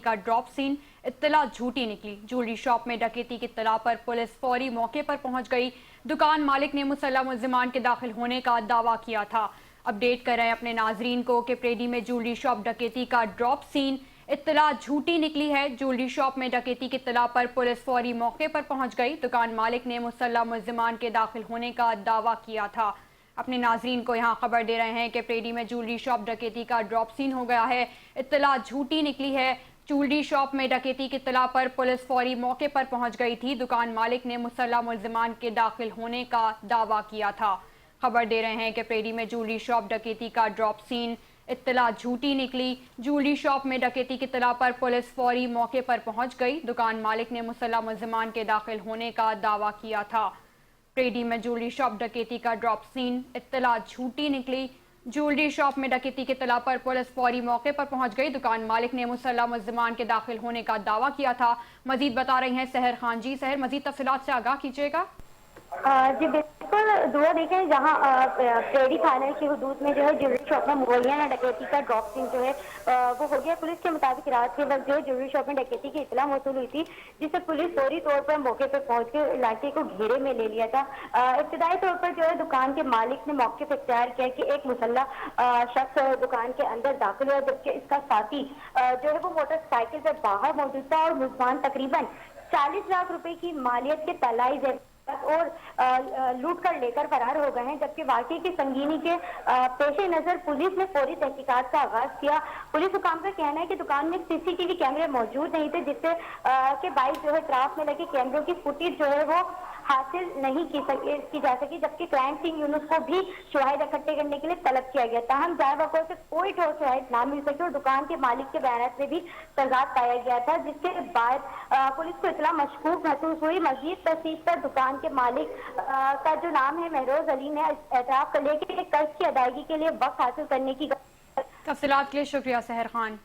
का drop scene. इत्तला झूठी निकली। ज्वेलरी शॉप में डकैती की इत्तला पर पुलिस फौरी मौके पर पहुंच गई। दुकान मालिक ने मुसल्लह मुल्जिमान के दाखिल होने का दावा किया था। अपडेट कर रहे हैं अपने नाजरीन को कि प्रेडी में ज्वेलरी शॉप डकैती का ड्रॉप सीन। इत्तला झूठी निकली है। ज्वेलरी शॉप में डकैती की इत्तला पर पुलिस फौरी मौके पर पहुंच गई। दुकान मालिक ने मुसल्लह मुल्जिमान के दाखिल होने का दावा किया था। अपने नाजरीन को यहाँ खबर दे रहे हैं कि प्रेडी में ज्वेलरी शॉप डकैती का ड्रॉप सीन हो गया है। इत्तला झूठी निकली है। ज्वेलरी शॉप में डकैती की इत्तला पर पुलिस फौरी मौके पर पहुंच गई थी। दुकान मालिक ने मुसल्लह मुल्जिमान के दाखिल होने का दावा किया था। खबर दे रहे हैं कि प्रेडी में ज्वेलरी शॉप डकैती का ड्रॉप सीन। इत्तला झूठी निकली। ज्वेलरी शॉप में डकैती की इत्तला पर पुलिस फौरी मौके पर पहुंच गई। दुकान मालिक ने मुसल्लह मुल्जिमान के दाखिल होने का दावा किया था। प्रेडी में ज्वेलरी शॉप डकैती का ड्रॉप सीन। इत्तला झूठी निकली। ज्वेलरी शॉप में डकैती की इत्तला पर पुलिस फौरी मौके पर पहुंच गई। दुकान मालिक ने मुसल्लह मुल्जिमान के दाखिल होने का दावा किया था। मजीद बता रही हैं सहर खान जी। सहर, मजीद तफसीलात से आगाह कीजिएगा। जी बिल्कुल, दुआ देखें जहाँ प्रेडी थाने की हुदूद में जो है ज्वेलरी शॉप में मुगलिया डकैती का ड्रॉप सीन जो है वो हो गया। पुलिस के मुताबिक रात के वक्त जो है ज्वेलरी शॉप में डकैती की इत्तला मौसूल हुई थी, जिससे पुलिस फौरी तौर पर मौके पर पहुंच के इलाके को घेरे में ले लिया था। इब्तदाई तौर पर जो है दुकान के मालिक ने मौके पर इख्तियार किया कि एक मुसल्लह शख्स दुकान के अंदर दाखिल हुआ, जबकि इसका साथी जो है वो मोटरसाइकिल पर बाहर मौजूद था और मुल्जिमान तकरीबन 40 लाख रुपए की मालियत के तलाई और लूट कर लेकर फरार हो गए हैं। जबकि वाकई की संगीनी के पेश नजर पुलिस ने फौरी तहकीकात का आगाज किया। पुलिस हुकाम का कहना है कि दुकान में सीसीटीवी कैमरे मौजूद नहीं थे, जिससे के बाइक जो है ट्राफ में लगे कैमरों की फुटेज जो है वो हासिल नहीं की जा सकी। जबकि क्राइम सीन यूनिट को भी शवाहिद इकट्ठे करने के लिए तलब किया गया। ताहम जाए वक़्त से कोई ठोस शवाहिद ना मिल सके और दुकान के मालिक के बयान में भी तजाद पाया गया था, जिसके बाद पुलिस को इतला मशकूक महसूस हुई। मजीद तफ्तीश पर दुकान के मालिक का जो नाम है महरोज अली ने एतराफ कर लिया कि कर्ज की अदायगी के लिए वक्त हासिल करने की। तफसीलात के लिए शुक्रिया सहर खान।